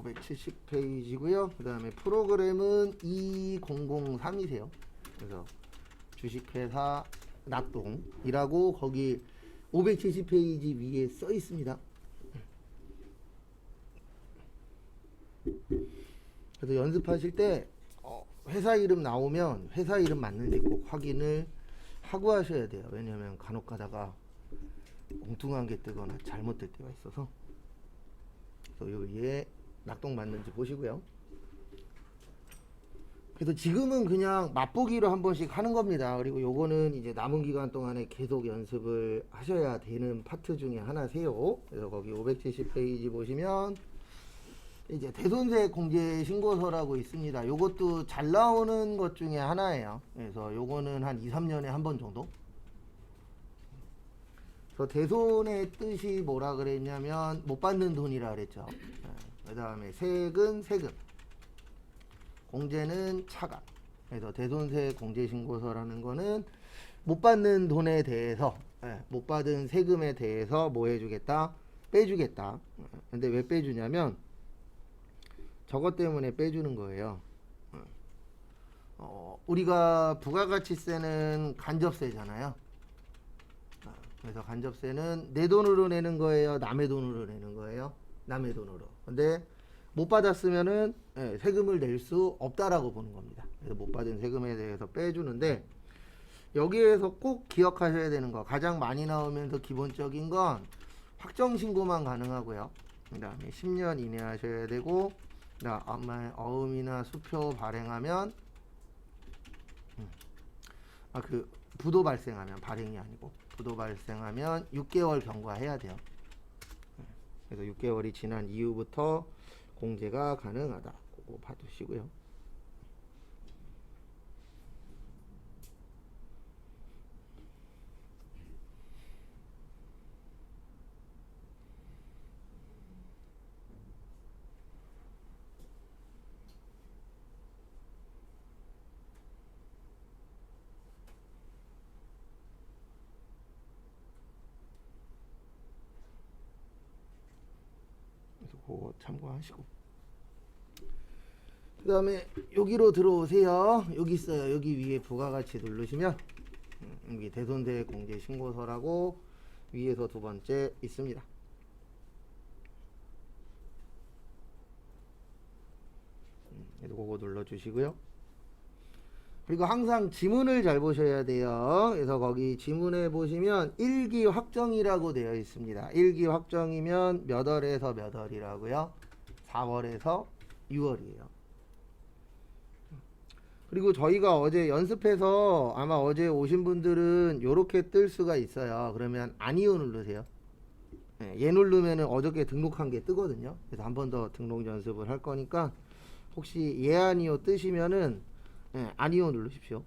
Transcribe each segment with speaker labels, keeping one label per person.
Speaker 1: 570페이지고요. 그 다음에 프로그램은 2003이세요. 그래서 주식회사 낙동이라고 거기 570페이지 위에 써 있습니다. 그래서 연습하실 때 회사 이름 나오면 회사 이름 맞는지 꼭 확인을 하고 하셔야 돼요. 왜냐하면 간혹 가다가 엉뚱한 게 뜨거나 잘못될 때가 있어서. 그래서 요 위에 낙동 맞는지 보시고요. 그래서 지금은 그냥 맛보기로 한 번씩 하는 겁니다. 그리고 요거는 이제 남은 기간 동안에 계속 연습을 하셔야 되는 파트 중에 하나세요. 그래서 거기 570페이지 보시면 이제 대손세 공제 신고서라고 있습니다. 요것도 잘 나오는 것 중에 하나예요. 그래서 요거는 한 2, 3년에 한 번 정도. 그래서 대손의 뜻이 뭐라 그랬냐면 못 받는 돈이라 그랬죠. 그 다음에 세금, 공제는 차감. 그래서 대손세 공제신고서라는 거는 못 받는 돈에 대해서, 못 받은 세금에 대해서 뭐 해주겠다? 빼주겠다. 근데 왜 빼주냐면 저것 때문에 빼주는 거예요. 우리가 부가가치세는 간접세잖아요. 그래서 간접세는 내 돈으로 내는 거예요, 남의 돈으로 내는 거예요? 남의 돈으로. 근데 못 받았으면은 세금을 낼 수 없다라고 보는 겁니다. 그래서 못 받은 세금에 대해서 빼주는데, 여기에서 꼭 기억하셔야 되는 거, 가장 많이 나오면서 기본적인 건 확정 신고만 가능하고요. 그 다음에 10년 이내 하셔야 되고, 그다음에 어음이나 수표 발행하면 그 부도 발생하면, 발행이 아니고 부도 발생하면 6개월 경과해야 돼요. 그래서 6개월이 지난 이후부터 공제가 가능하다. 그거 봐두시고요. 그래서 그거 참고하시고, 그 다음에 여기로 들어오세요. 여기 있어요. 여기 위에 부가가치 누르시면 여기 대손세 공제 신고서라고 위에서 두 번째 있습니다. 그래서 그거 눌러주시고요. 그리고 항상 지문을 잘 보셔야 돼요. 그래서 거기 지문에 보시면 일기 확정이라고 되어 있습니다. 일기 확정이면 몇 월에서 몇 월이라고요? 4월에서 6월이에요. 그리고 저희가 어제 연습해서 아마 어제 오신 분들은 요렇게 뜰 수가 있어요. 그러면 아니요 누르세요. 얘 누르면은 어저께 등록한 게 뜨거든요. 그래서 한 번 더 등록 연습을 할 거니까 혹시 예 아니요 뜨시면은 아니요 누르십시오.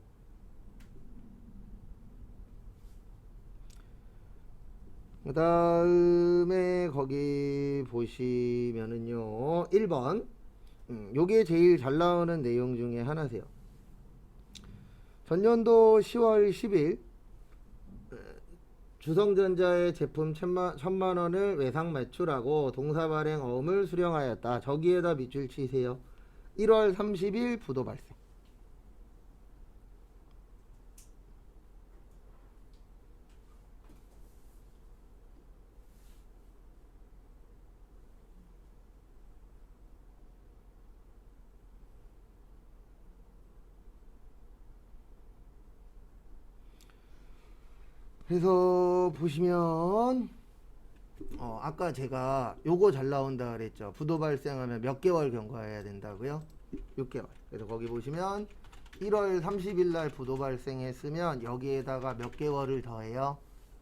Speaker 1: 그 다음에 거기 보시면은요, 1번 요게 제일 잘 나오는 내용 중에 하나세요. 전년도 10월 10일 주성전자의 제품 1,000만원을 외상 매출하고 동사발행 어음을 수령하였다. 저기에다 밑줄 치세요. 1월 30일 부도 발생. 그래서 보시면 아까 제가 요거 잘 나온다 그랬죠. 부도 발생하면 몇 개월 경과해야 된다고요? 6개월. 그래서 거기 보시면 1월 30일 날 부도 발생했으면 여기에다가 몇 개월을 더해요?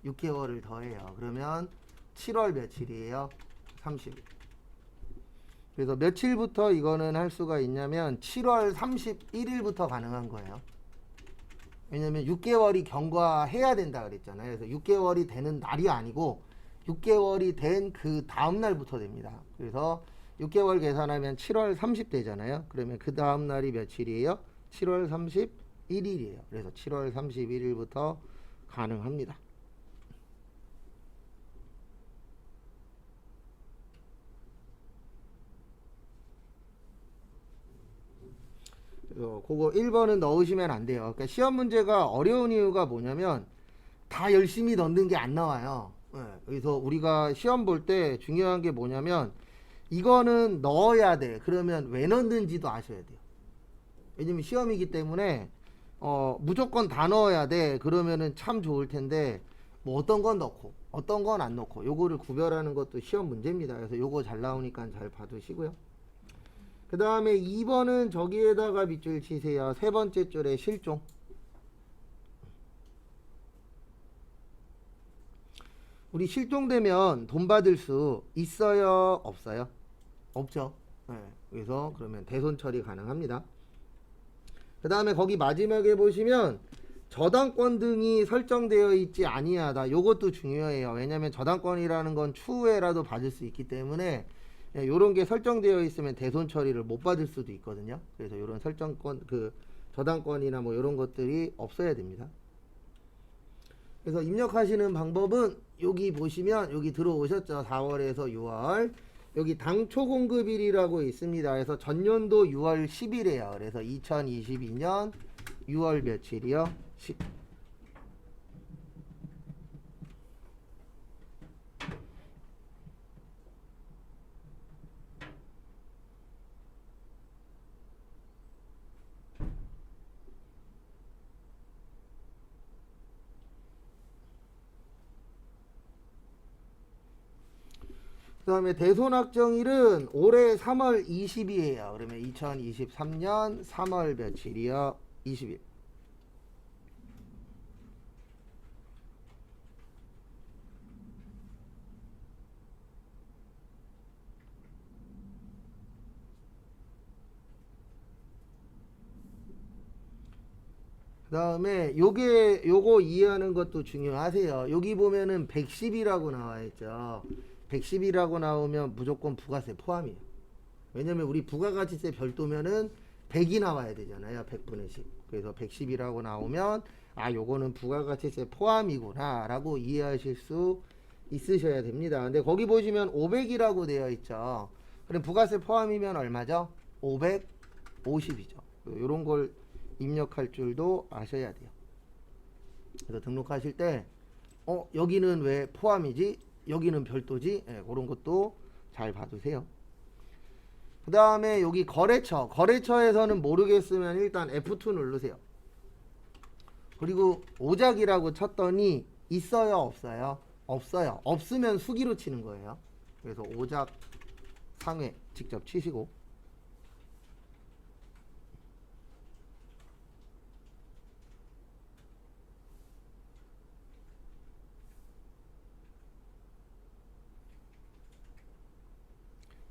Speaker 1: 6개월을 더해요. 그러면 7월 며칠이에요? 30일. 그래서 며칠부터 이거는 할 수가 있냐면 7월 31일부터 가능한 거예요. 왜냐면 6개월이 경과해야 된다 그랬잖아요. 그래서 6개월이 되는 날이 아니고 6개월이 된 그 다음 날부터 됩니다. 그래서 6개월 계산하면 7월 30 되잖아요. 그러면 그 다음 날이 며칠이에요? 7월 31일이에요. 그래서 7월 31일부터 가능합니다. 그거 1번은 넣으시면 안 돼요. 그러니까 시험 문제가 어려운 이유가 뭐냐면 다 열심히 넣는 게 안 나와요. 예, 그래서 우리가 시험 볼 때 중요한 게 뭐냐면 이거는 넣어야 돼. 그러면 왜 넣는지도 아셔야 돼요. 왜냐면 시험이기 때문에 무조건 다 넣어야 돼. 그러면은 참 좋을 텐데 뭐 어떤 건 넣고 어떤 건 안 넣고 요거를 구별하는 것도 시험 문제입니다. 그래서 요거 잘 나오니까 잘 봐두시고요. 그 다음에 2번은 저기에다가 밑줄 치세요. 세 번째 줄에 실종. 우리 실종되면 돈 받을 수 있어요? 없어요? 없죠. 네, 그래서 그러면 대손 처리 가능합니다. 그 다음에 거기 마지막에 보시면 저당권 등이 설정되어 있지 아니하다. 요것도 중요해요. 왜냐면 저당권이라는 건 추후에라도 받을 수 있기 때문에 요런 게 설정되어 있으면 대손 처리를 못 받을 수도 있거든요. 그래서 요런 설정권 저당권이나 뭐 요런 것들이 없어야 됩니다. 그래서 입력하시는 방법은 여기 보시면 여기 들어오셨죠. 4월에서 6월 여기 당초 공급일이라고 있습니다. 그래서 전년도 6월 10일이에요. 그래서 2022년 6월 며칠이요? 10. 그 다음에 대손확정일은 올해 3월 20일이에요. 그러면 2023년 3월 며칠이요? 20일. 그 다음에 요거 이해하는 것도 중요하세요. 여기 보면은 110이라고 나와 있죠. 110이라고 나오면 무조건 부가세 포함이에요. 왜냐면 우리 부가가치세 별도면은 100이 나와야 되잖아요. 100분의 10. 그래서 110이라고 나오면 아 요거는 부가가치세 포함이구나 라고 이해하실 수 있으셔야 됩니다. 근데 거기 보시면 500이라고 되어 있죠. 그럼 부가세 포함이면 얼마죠? 550이죠. 요런 걸 입력할 줄도 아셔야 돼요. 그래서 등록하실 때 여기는 왜 포함이지? 여기는 별도지? 예, 그런 것도 잘 봐두세요. 그 다음에 여기 거래처에서는 모르겠으면 일단 F2 누르세요. 그리고 오작이라고 쳤더니 있어요? 없어요? 없어요. 없으면 수기로 치는 거예요. 그래서 오작 상회 직접 치시고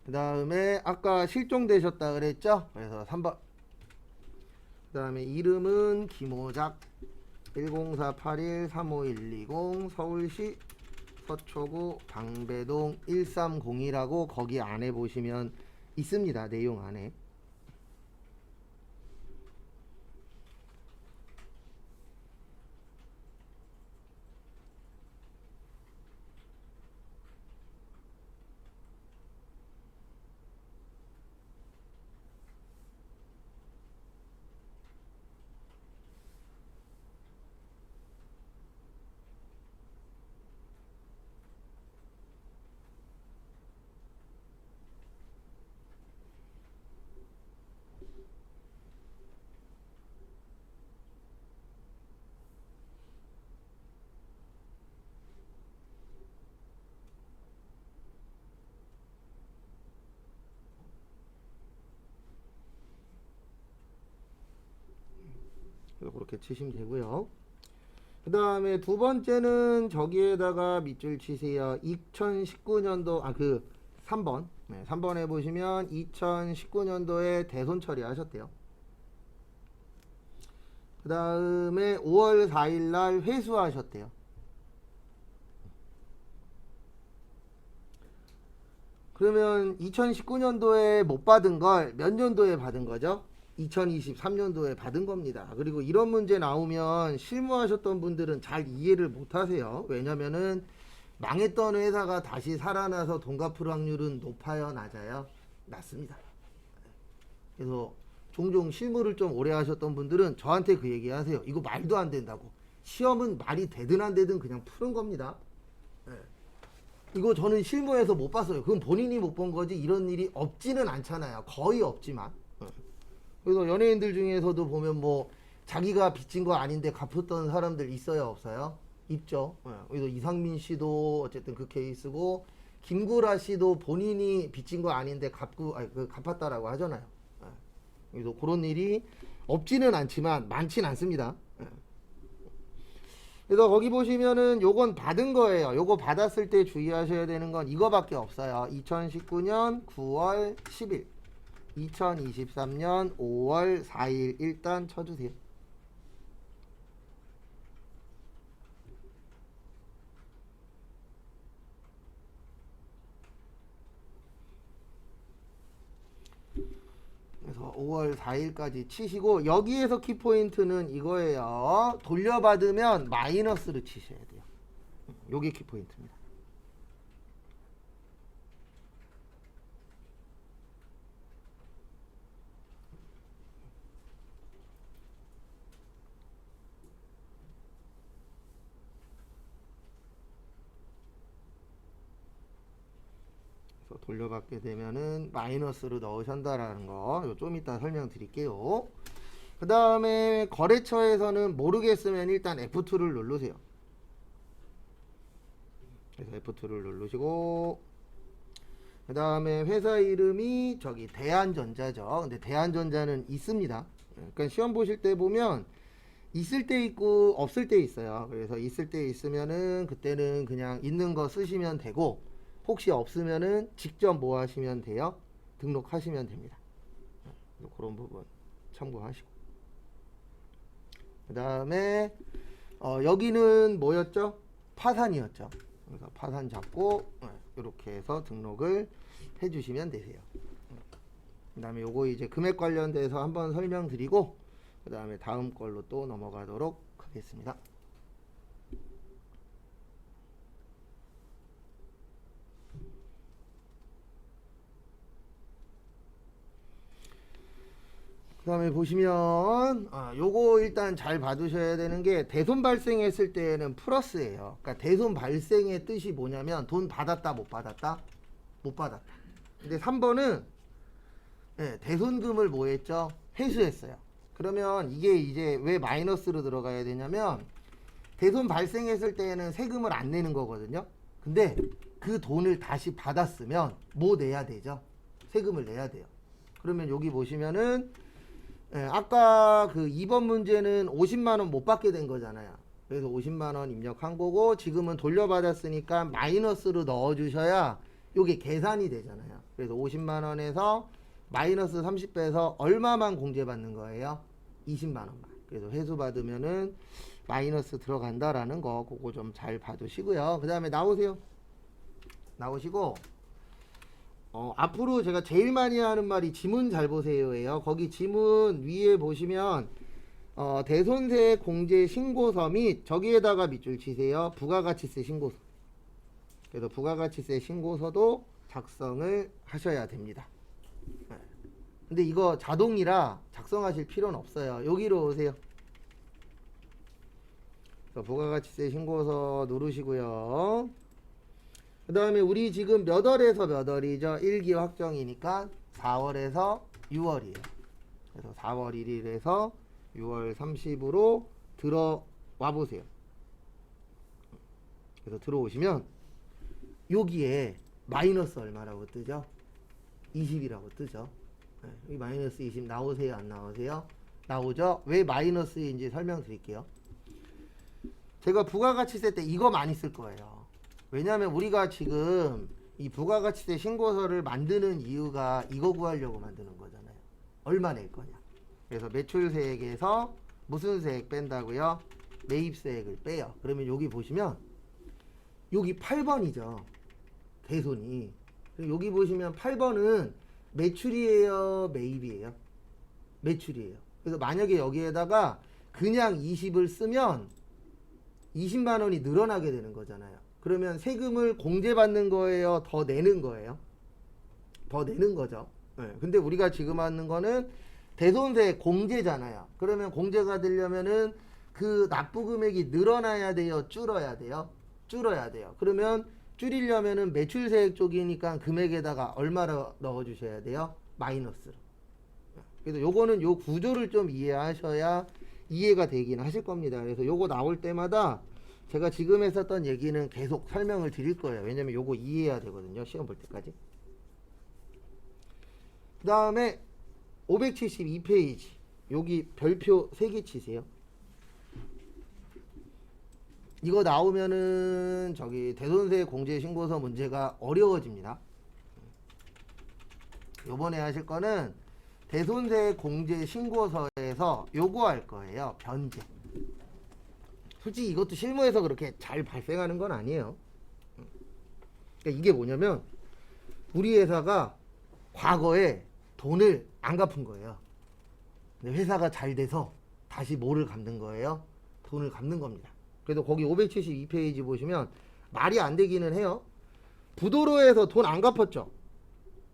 Speaker 1: 그 다음에 아까 실종되셨다 그랬죠? 그래서 3번. 그 다음에 이름은 김호작 10481-35120 서울시 서초구 방배동 130이라고 거기 안에 보시면 있습니다. 내용 안에. 그렇게 치시면 되고요. 그 다음에 두 번째는 저기에다가 밑줄 치세요. 2019년도 3번. 네, 3번에 보시면 2019년도에 대손 처리하셨대요. 그 다음에 5월 4일날 회수하셨대요. 그러면 2019년도에 못 받은 걸 몇 년도에 받은 거죠? 2023년도에 받은 겁니다. 그리고 이런 문제 나오면 실무하셨던 분들은 잘 이해를 못 하세요. 왜냐면은 망했던 회사가 다시 살아나서 돈 갚을 확률은 높아요, 낮아요? 낮습니다. 그래서 종종 실무를 좀 오래 하셨던 분들은 저한테 그 얘기 하세요. 이거 말도 안 된다고. 시험은 말이 되든 안 되든 그냥 푸는 겁니다. 예. 이거 저는 실무에서 못 봤어요. 그건 본인이 못 본 거지 이런 일이 없지는 않잖아요. 거의 없지만. 예. 그래서 연예인들 중에서도 보면 뭐 자기가 빚진 거 아닌데 갚았던 사람들 있어요, 없어요? 있죠. 예. 그래서 이상민 씨도 어쨌든 그 케이스고 김구라 씨도 본인이 빚진 거 아닌데 갚았다라고 하잖아요. 예. 그래서 그런 일이 없지는 않지만 많진 않습니다. 예. 그래서 거기 보시면은 요건 받은 거예요. 요거 받았을 때 주의하셔야 되는 건 이거밖에 없어요. 2019년 9월 10일, 2023년 5월 4일 일단 쳐주세요. 그래서 5월 4일까지 치시고 여기에서 키포인트는 이거예요. 돌려받으면 마이너스를 치셔야 돼요. 요게 키포인트입니다. 돌려받게 되면은 마이너스로 넣으신다라는 거 좀 이따 설명드릴게요. 그 다음에 거래처에서는 모르겠으면 일단 F2를 누르세요. 그래서 F2를 누르시고 그 다음에 회사 이름이 저기 대한전자죠. 근데 대한전자는 있습니다. 그러니까 시험 보실 때 보면 있을 때 있고 없을 때 있어요. 그래서 있을 때 있으면은 그때는 그냥 있는 거 쓰시면 되고 혹시 없으면은 직접 뭐 하시면 돼요? 등록하시면 됩니다. 그런 부분 참고하시고 그 다음에 여기는 뭐였죠? 파산이었죠. 그래서 파산 잡고 이렇게 해서 등록을 해주시면 되세요. 그 다음에 요거 이제 금액 관련돼서 한번 설명드리고 그 다음에 다음 걸로 또 넘어가도록 하겠습니다. 그 다음에 보시면 요거 일단 잘 봐두셔야 되는 게 대손 발생했을 때는 플러스예요. 그러니까 대손 발생의 뜻이 뭐냐면 돈 받았다 못 받았다? 못 받았다. 근데 3번은 대손금을 뭐 했죠? 회수했어요. 그러면 이게 이제 왜 마이너스로 들어가야 되냐면 대손 발생했을 때는 세금을 안 내는 거거든요. 근데 그 돈을 다시 받았으면 뭐 내야 되죠? 세금을 내야 돼요. 그러면 여기 보시면은 아까 그 2번 문제는 50만원 못 받게 된 거잖아요. 그래서 50만원 입력한 거고 지금은 돌려받았으니까 마이너스로 넣어주셔야 이게 계산이 되잖아요. 그래서 50만원에서 마이너스 30 빼서 얼마만 공제받는 거예요? 20만원만. 그래서 회수받으면은 마이너스 들어간다라는 거 그거 좀 잘 봐두시고요. 그 다음에 나오세요. 나오시고 앞으로 제가 제일 많이 하는 말이 지문 잘 보세요예요. 거기 지문 위에 보시면 대손세 공제 신고서 및 저기에다가 밑줄 치세요. 부가가치세 신고서. 그래서 부가가치세 신고서도 작성을 하셔야 됩니다. 근데 이거 자동이라 작성하실 필요는 없어요. 여기로 오세요. 부가가치세 신고서 누르시고요. 그 다음에 우리 지금 몇 월에서 몇 월이죠? 1기 확정이니까 4월에서 6월이에요. 그래서 4월 1일에서 6월 30으로 들어와 보세요. 그래서 들어오시면 여기에 마이너스 얼마라고 뜨죠? 20이라고 뜨죠. 이 마이너스 20 나오세요? 안 나오세요? 나오죠? 왜 마이너스인지 설명드릴게요. 제가 부가가치세 때 이거 많이 쓸 거예요. 왜냐하면 우리가 지금 이 부가가치세 신고서를 만드는 이유가 이거 구하려고 만드는 거잖아요. 얼마 낼 거냐. 그래서 매출세액에서 무슨 세액 뺀다고요? 매입세액을 빼요. 그러면 여기 보시면 여기 8번이죠. 대손이. 여기 보시면 8번은 매출이에요? 매입이에요? 매출이에요. 그래서 만약에 여기에다가 그냥 20을 쓰면 20만 원이 늘어나게 되는 거잖아요. 그러면 세금을 공제받는 거예요? 더 내는 거예요? 더 내는 거죠. 근데 우리가 지금 하는 거는 대손세 공제잖아요. 그러면 공제가 되려면은 그 납부 금액이 늘어나야 돼요, 줄어야 돼요? 줄어야 돼요. 그러면 줄이려면은 매출세액 쪽이니까 금액에다가 얼마를 넣어 주셔야 돼요? 마이너스로. 그래서 요거는 요 구조를 좀 이해하셔야 이해가 되긴 하실 겁니다. 그래서 요거 나올 때마다 제가 지금 했었던 얘기는 계속 설명을 드릴 거예요. 왜냐면 요거 이해해야 되거든요. 시험 볼 때까지. 그 다음에 572페이지. 여기 별표 3개 치세요. 이거 나오면은 저기 대손세 공제 신고서 문제가 어려워집니다. 요번에 하실 거는 대손세 공제 신고서에서 요거 할 거예요. 변제. 솔직히 이것도 실무에서 그렇게 잘 발생하는 건 아니에요. 그러니까 이게 뭐냐면 우리 회사가 과거에 돈을 안 갚은 거예요. 근데 회사가 잘 돼서 다시 뭐를 갚는 거예요? 돈을 갚는 겁니다. 그래도 거기 572페이지 보시면 말이 안 되기는 해요. 부도로에서 돈 안 갚았죠?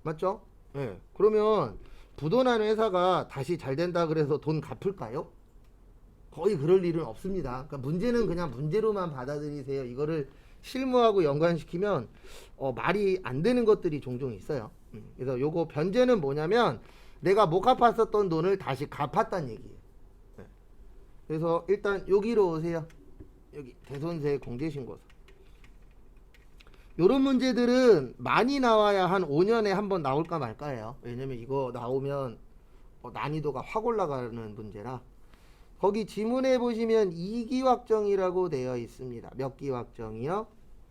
Speaker 1: 맞죠? 네. 그러면 부도난 회사가 다시 잘 된다 그래서 돈 갚을까요? 거의 그럴 일은 없습니다. 그러니까 문제는 그냥 문제로만 받아들이세요. 이거를 실무하고 연관시키면 말이 안 되는 것들이 종종 있어요. 그래서 요거 변제는 뭐냐면 내가 못 갚았었던 돈을 다시 갚았다는 얘기예요. 네. 그래서 일단 여기로 오세요. 여기 대손세 공제신고서. 요런 문제들은 많이 나와야 한 5년에 한 번 나올까 말까예요. 왜냐면 이거 나오면 난이도가 확 올라가는 문제라. 거기 지문에 보시면 2기 확정이라고 되어 있습니다. 몇 기 확정이요?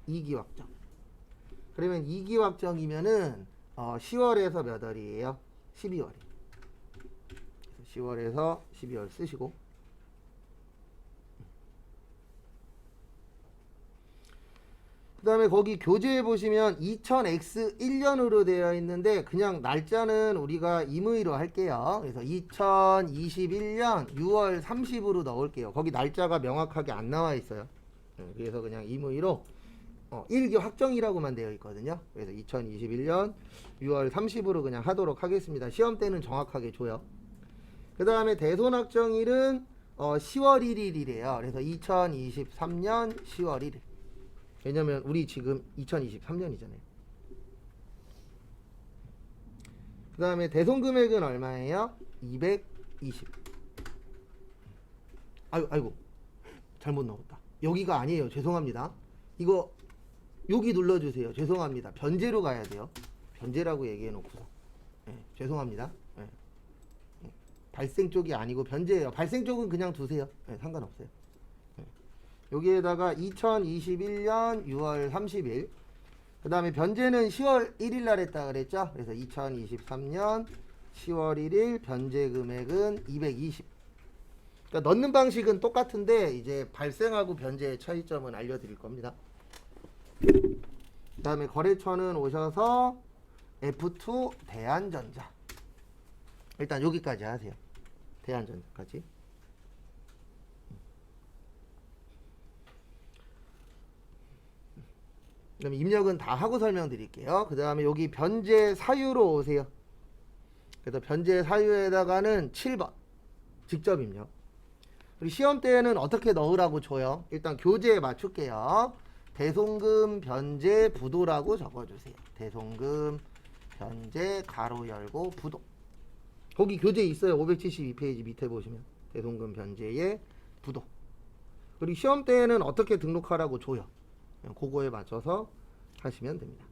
Speaker 1: 2기 확정. 그러면 2기 확정이면은 10월에서 몇 월이에요? 12월이. 10월에서 12월 쓰시고. 그 다음에 거기 교재에 보시면 2000X1년으로 되어 있는데 그냥 날짜는 우리가 임의로 할게요. 그래서 2021년 6월 30으로 넣을게요. 거기 날짜가 명확하게 안 나와 있어요. 그래서 그냥 임의로 1기 확정이라고만 되어 있거든요. 그래서 2021년 6월 30으로 그냥 하도록 하겠습니다. 시험 때는 정확하게 줘요. 그 다음에 대손 확정일은 10월 1일이래요. 그래서 2023년 10월 1일. 왜냐면 우리 지금 2023년이잖아요. 그 다음에 대손 금액은 얼마예요? 220. 아이고 잘못 넣었다. 여기가 아니에요. 죄송합니다. 이거 여기 눌러주세요. 죄송합니다. 변제로 가야 돼요. 변제라고 얘기해 놓고서 죄송합니다. 발생 쪽이 아니고 변제예요. 발생 쪽은 그냥 두세요. 상관없어요. 여기에다가 2021년 6월 30일. 그 다음에 변제는 10월 1일 날 했다 그랬죠. 그래서 2023년 10월 1일 변제 금액은 220. 그러니까 넣는 방식은 똑같은데 이제 발생하고 변제의 차이점은 알려드릴 겁니다. 그 다음에 거래처는 오셔서 F2 대한전자. 일단 여기까지 하세요. 대한전자까지. 그럼 입력은 다 하고 설명드릴게요. 그 다음에 여기 변제 사유로 오세요. 그래서 변제 사유에다가는 7번 직접 입력. 우리 시험 때에는 어떻게 넣으라고 줘요? 일단 교재에 맞출게요. 대손금 변제 부도라고 적어주세요. 대손금 변제 가로 열고 부도. 거기 교재 있어요. 572페이지 밑에 보시면 대손금 변제의 부도. 그리고 시험 때에는 어떻게 등록하라고 줘요. 그거에 맞춰서 하시면 됩니다.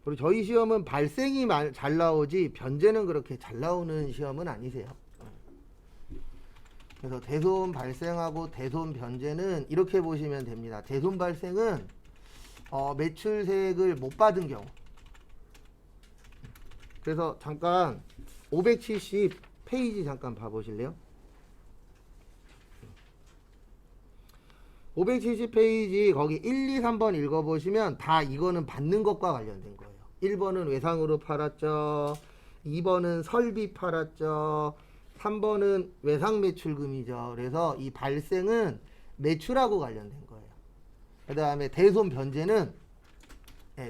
Speaker 1: 그리고 저희 시험은 발생이 잘 나오지 변제는 그렇게 잘 나오는 시험은 아니세요. 그래서 대손 발생하고 대손 변제는 이렇게 보시면 됩니다. 대손 발생은 매출세액을 못 받은 경우. 그래서 잠깐 570페이지 잠깐 봐보실래요? 570페이지 거기 1, 2, 3번 읽어보시면 다 이거는 받는 것과 관련된 거예요. 1번은 외상으로 팔았죠. 2번은 설비 팔았죠. 3번은 외상 매출금이죠. 그래서 이 발생은 매출하고 관련된 거예요. 그 다음에 대손 변제는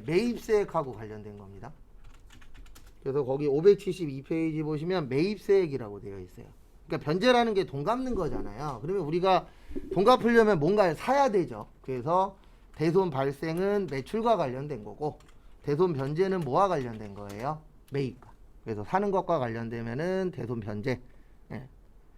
Speaker 1: 매입세액하고 관련된 겁니다. 그래서 거기 572페이지 보시면 매입세액이라고 되어 있어요. 그러니까 변제라는 게 돈 갚는 거잖아요. 그러면 우리가 돈 갚으려면 뭔가를 사야 되죠. 그래서 대손 발생은 매출과 관련된 거고, 대손 변제는 뭐와 관련된 거예요? 매입과. 그래서 사는 것과 관련되면은 대손 변제. 예.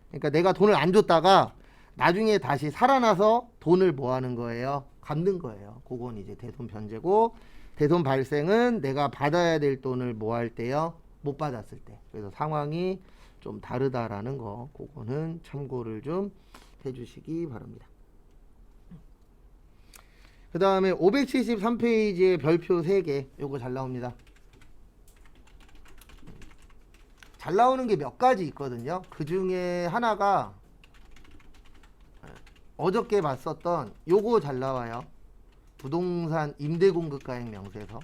Speaker 1: 그러니까 내가 돈을 안 줬다가 나중에 다시 살아나서 돈을 뭐 하는 거예요? 갚는 거예요. 그건 이제 대손 변제고, 대손 발생은 내가 받아야 될 돈을 뭐 할 때요? 못 받았을 때. 그래서 상황이 좀 다르다라는 거, 그거는 참고를 좀 해주시기 바랍니다. 그 다음에 573페이지에 별표 3개, 요거 잘 나옵니다. 잘 나오는 게 몇 가지 있거든요. 그 중에 하나가 어저께 봤었던 요거 잘 나와요. 부동산 임대공급가액 명세서.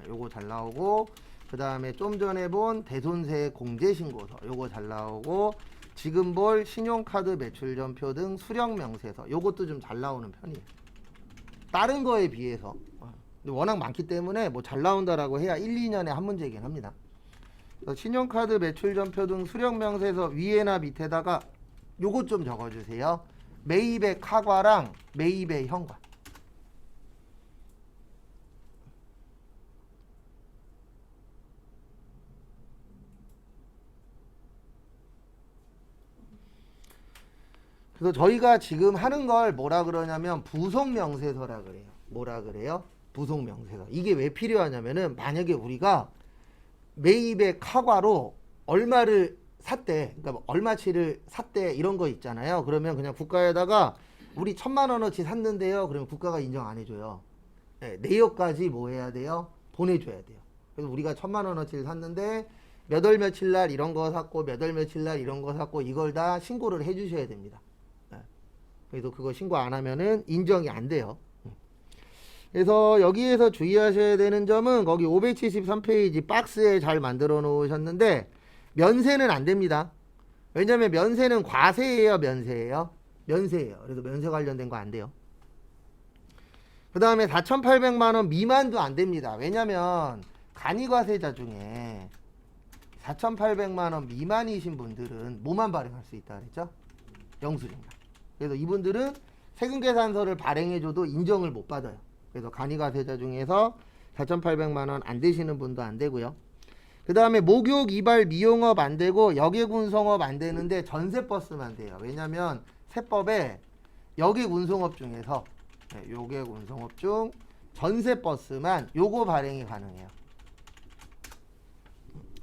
Speaker 1: 요거 잘 나오고, 그 다음에 좀 전에 본 대손세 공제신고서 요거 잘 나오고, 지금 볼 신용카드 매출전표 등 수령명세서 요것도 좀 잘 나오는 편이에요. 다른 거에 비해서. 근데 워낙 많기 때문에 뭐 잘 나온다라고 해야 1, 2년에 한 문제이긴 합니다. 신용카드 매출전표 등 수령명세서 위에나 밑에다가 요것 좀 적어주세요. 매입의 카과랑 매입의 현과. 그래서 저희가 지금 하는 걸 뭐라 그러냐면 부속명세서라 그래요. 뭐라 그래요? 부속명세서. 이게 왜 필요하냐면은 만약에 우리가 매입의 카과로 얼마를 샀대, 그러니까 얼마치를 샀대 이런 거 있잖아요. 그러면 그냥 국가에다가 우리 1,000만 원어치 샀는데요. 그러면 국가가 인정 안 해줘요. 네, 내역까지 뭐 해야 돼요? 보내줘야 돼요. 그래서 우리가 1,000만 원어치를 샀는데 몇 월 며칠 날 이런 거 샀고 몇 월 며칠 날 이런 거 샀고 이걸 다 신고를 해주셔야 됩니다. 그래서 그거 신고 안 하면은 인정이 안 돼요. 그래서 여기에서 주의하셔야 되는 점은 거기 573페이지 박스에 잘 만들어 놓으셨는데 면세는 안 됩니다. 왜냐면 면세는 과세예요, 면세예요? 면세예요. 그래서 면세 관련된 거 안 돼요. 그 다음에 4,800만 원 미만도 안 됩니다. 왜냐면 간이과세자 중에 4,800만 원 미만이신 분들은 뭐만 발행할 수 있다 그랬죠? 영수증만. 그래서 이분들은 세금계산서를 발행해줘도 인정을 못 받아요. 그래서 간이과세자 중에서 4,800만 원 안 되시는 분도 안 되고요. 그 다음에 목욕, 이발, 미용업 안 되고 여객운송업 안 되는데 전세버스만 돼요. 왜냐면 세법에 여객운송업 중에서 여객운송업 중 전세버스만 요거 발행이 가능해요.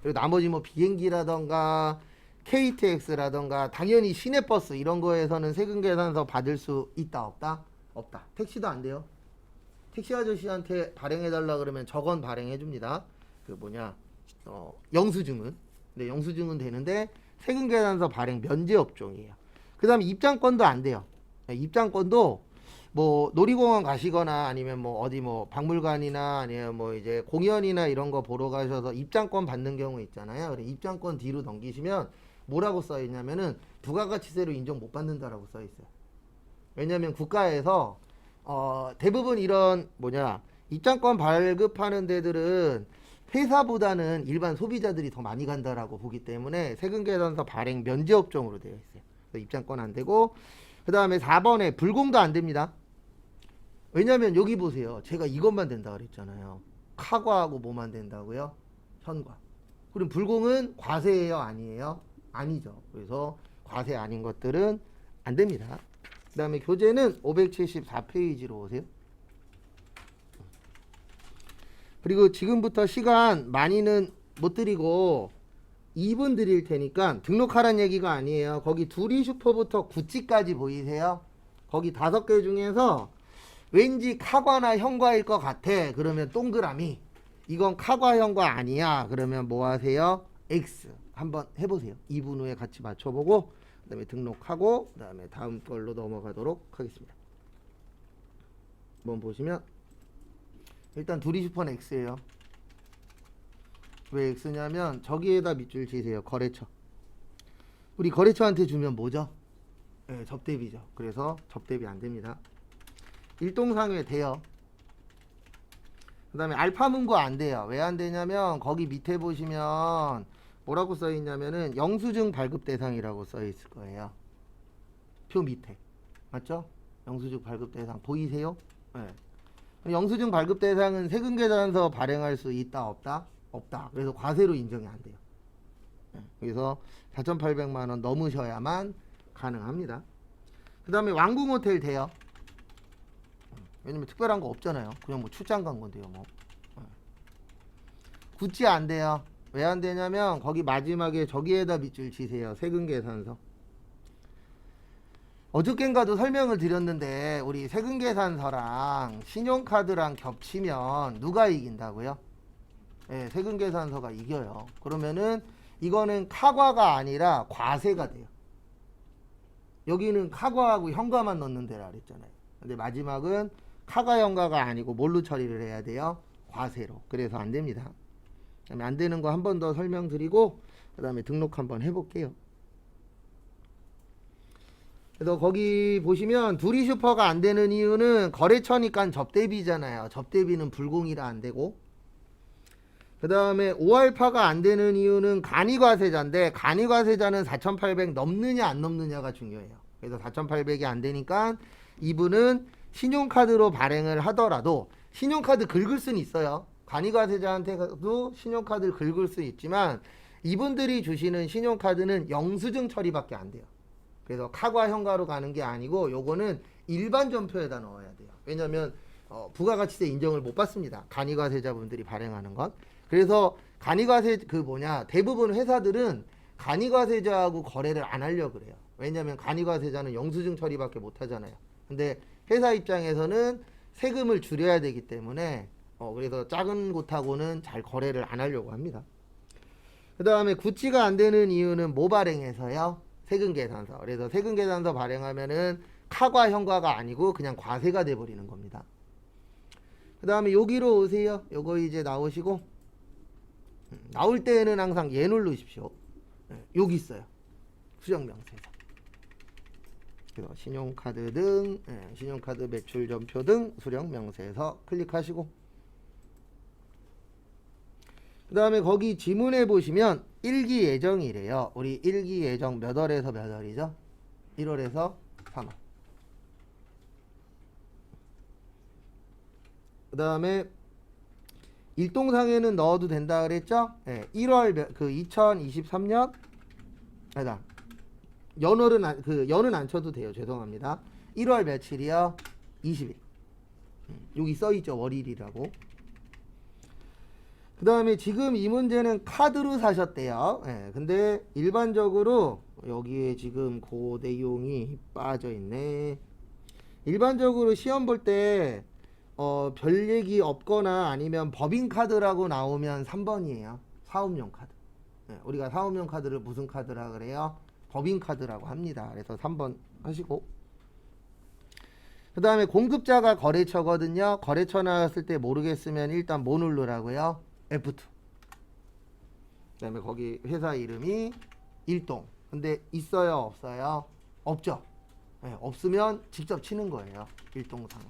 Speaker 1: 그리고 나머지 뭐 비행기라던가 KTX라던가 당연히 시내버스 이런 거에서는 세금계산서 받을 수 있다 없다? 없다. 택시도 안 돼요. 택시 아저씨한테 발행해달라 그러면 저건 발행해줍니다. 그 뭐냐 영수증은. 근데 영수증은 되는데 세금계산서 발행 면제업종이에요. 그 다음에 입장권도 안 돼요. 입장권도 뭐 놀이공원 가시거나 아니면 뭐 어디 뭐 박물관이나 아니면 뭐 이제 공연이나 이런 거 보러 가셔서 입장권 받는 경우 있잖아요. 그래 입장권 뒤로 넘기시면 뭐라고 써 있냐면은 부가가치세로 인정 못 받는다라고 써 있어요. 왜냐면 국가에서 대부분 이런 뭐냐 입장권 발급하는 데들은 회사보다는 일반 소비자들이 더 많이 간다라고 보기 때문에 세금계산서 발행 면제업종으로 되어 있어요. 그래서 입장권 안 되고, 그 다음에 4번에 불공도 안 됩니다. 왜냐면 여기 보세요. 제가 이것만 된다 그랬잖아요. 카과하고 뭐만 된다고요? 현과. 그럼 불공은 과세예요, 아니에요? 아니죠. 그래서 과세 아닌 것들은 안 됩니다. 그 다음에 교재는 574페이지로 오세요. 그리고 지금부터 시간 많이는 못 드리고 2분 드릴 테니까 등록하라는 얘기가 아니에요. 거기 두리 슈퍼부터 구찌까지 보이세요? 거기 5개 중에서 왠지 카과나 현과일 것 같아. 그러면 동그라미. 이건 카과 현과 아니야. 그러면 뭐 하세요? X. 한번 해보세요. 2분 후에 같이 맞춰보고 그 다음에 등록하고 그 다음에 다음 걸로 넘어가도록 하겠습니다. 한번 보시면 일단 두리 슈퍼는 X예요. 왜 X냐면 저기에다 밑줄 치세요. 거래처. 우리 거래처한테 주면 뭐죠? 네, 접대비죠. 그래서 접대비 안 됩니다. 일동상회 돼요. 그 다음에 알파문고 안 돼요. 왜 안 되냐면 거기 밑에 보시면 뭐라고 써 있냐면은 영수증 발급 대상이라고 써 있을 거예요. 표 밑에. 맞죠? 영수증 발급 대상 보이세요? 네. 영수증 발급 대상은 세금계산서 발행할 수 있다 없다? 없다. 그래서 과세로 인정이 안 돼요. 네. 그래서 4,800만 원 넘으셔야만 가능합니다. 그 다음에 왕궁호텔 돼요. 왜냐면 특별한 거 없잖아요. 그냥 뭐 출장 간 건데요. 뭐. 구찌 안 돼요. 왜 안 되냐면 거기 마지막에 저기에다 밑줄 치세요. 세금계산서. 어저껜가도 설명을 드렸는데 우리 세금계산서랑 신용카드랑 겹치면 누가 이긴다고요? 네, 세금계산서가 이겨요. 그러면은 이거는 카과가 아니라 과세가 돼요. 여기는 카과하고 현과만 넣는 데라 그랬잖아요. 근데 마지막은 카가 현과가 아니고 뭘로 처리를 해야 돼요? 과세로. 그래서 안 됩니다. 그다음에 안 되는 거 한 번 더 설명드리고 그 다음에 등록 한번 해볼게요. 그래서 거기 보시면 두리 슈퍼가 안 되는 이유는 거래처니까 접대비잖아요. 접대비는 불공이라 안 되고. 그 다음에 5알파가 안 되는 이유는 간이과세자인데 간이과세자는 4,800 넘느냐 안 넘느냐가 중요해요. 그래서 4,800이 안 되니까 이분은 신용카드로 발행을 하더라도 신용카드 긁을 수는 있어요. 간이과세자한테도 신용카드를 긁을 수 있지만 이분들이 주시는 신용카드는 영수증 처리밖에 안 돼요. 그래서 카과 현과로 가는 게 아니고 요거는 일반 전표에다 넣어야 돼요. 왜냐면 부가가치세 인정을 못 받습니다. 간이과세자분들이 발행하는 건. 그래서 간이과세 대부분 회사들은 간이과세자하고 거래를 안 하려고 그래요. 왜냐면 간이과세자는 영수증 처리밖에 못 하잖아요. 근데 회사 입장에서는 세금을 줄여야 되기 때문에 그래서 작은 곳하고는 잘 거래를 안 하려고 합니다. 그 다음에 구치가 안 되는 이유는 뭐 발행해서요? 세금계산서. 그래서 세금계산서 발행하면은 카과 현과가 아니고 그냥 과세가 돼버리는 겁니다. 그 다음에 여기로 오세요. 요거 이제 나오시고 나올 때는 항상 얘 누르십시오. 여기 있어요. 수령명세서. 그래서 신용카드 등 신용카드 매출전표 등 수령명세서 클릭하시고 그 다음에 거기 지문에 보시면 일기예정이래요. 우리 일기예정 몇 월에서 몇 월이죠? 1월에서 3월. 그 다음에 일동상에는 넣어도 된다 그랬죠? 네, 1월 2023년 아니다. 연은 안 쳐도 돼요. 죄송합니다. 1월 며칠이요? 20일. 여기 써있죠. 월일이라고. 그 다음에 지금 이 문제는 카드로 사셨대요. 예, 근데 일반적으로 여기에 지금 그 내용이 빠져 있네. 일반적으로 시험 볼 때 별 얘기 없거나 아니면 법인카드라고 나오면 3번이에요. 사업용 카드. 예, 우리가 사업용 카드를 무슨 카드라 그래요? 법인카드라고 합니다. 그래서 3번 하시고 그 다음에 공급자가 거래처거든요. 거래처 나왔을 때 모르겠으면 일단 뭐 누르라고요? F2. 그 다음에 거기 회사 이름이 일동. 근데 있어요 없어요? 없죠. 네, 없으면 직접 치는 거예요. 일동상에.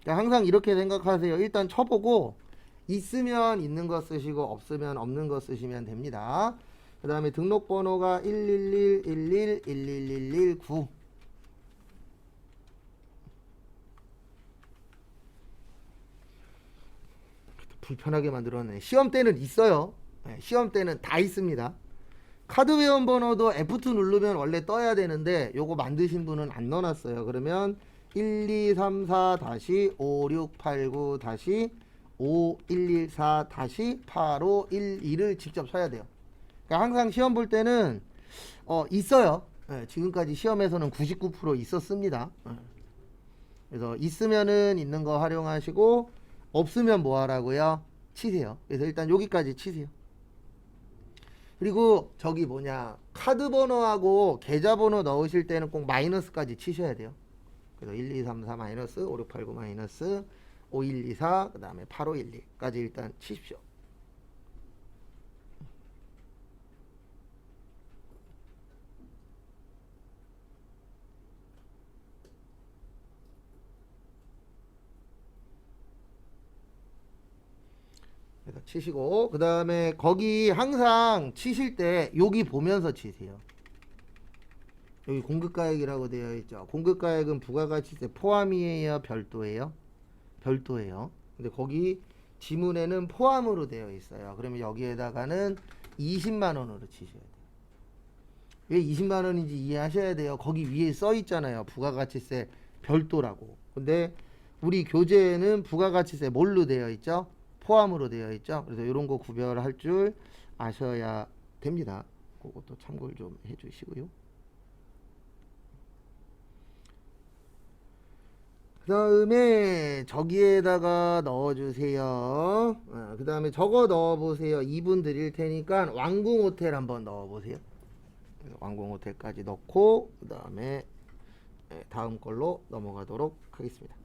Speaker 1: 항상 이렇게 생각하세요. 일단 쳐보고 있으면 있는 거 쓰시고 없으면 없는 거 쓰시면 됩니다. 그 다음에 등록번호가 111111119. 불편하게 만들었네. 시험 때는 있어요. 네, 시험 때는 다 있습니다. 카드 회원 번호도 F2 누르면 원래 떠야 되는데 요거 만드신 분은 안 넣어놨어요. 그러면 1234-5689-5114-8512를 직접 쳐야 돼요. 그러니까 항상 시험 볼 때는 있어요. 네, 지금까지 시험에서는 99% 있었습니다. 그래서 있으면은 있는 거 활용하시고 없으면 뭐 하라고요? 치세요. 그래서 일단 여기까지 치세요. 그리고 저기 카드 번호하고 계좌번호 넣으실 때는 꼭 마이너스까지 치셔야 돼요. 그래서 1234 마이너스 5689 마이너스 5124 그 다음에 8512까지 일단 치십시오. 치시고 그 다음에 거기 항상 치실 때 여기 보면서 치세요. 여기 공급가액이라고 되어 있죠. 공급가액은 부가가치세 포함이에요, 별도예요? 별도예요. 근데 거기 지문에는 포함으로 되어 있어요. 그러면 여기에다가는 20만 원으로 치셔야 돼요. 왜 20만 원인지 이해하셔야 돼요. 거기 위에 써 있잖아요. 부가가치세 별도라고. 근데 우리 교재에는 부가가치세 뭘로 되어 있죠? 포함으로 되어 있죠. 그래서 이런 거 구별할 줄 아셔야 됩니다. 그것도 참고를 좀 해주시고요. 그 다음에 저기에다가 넣어주세요. 그 다음에 저거 넣어보세요. 2분 드릴 테니까 왕궁호텔 한번 넣어보세요. 왕궁호텔까지 넣고 그 다음에 다음 걸로 넘어가도록 하겠습니다.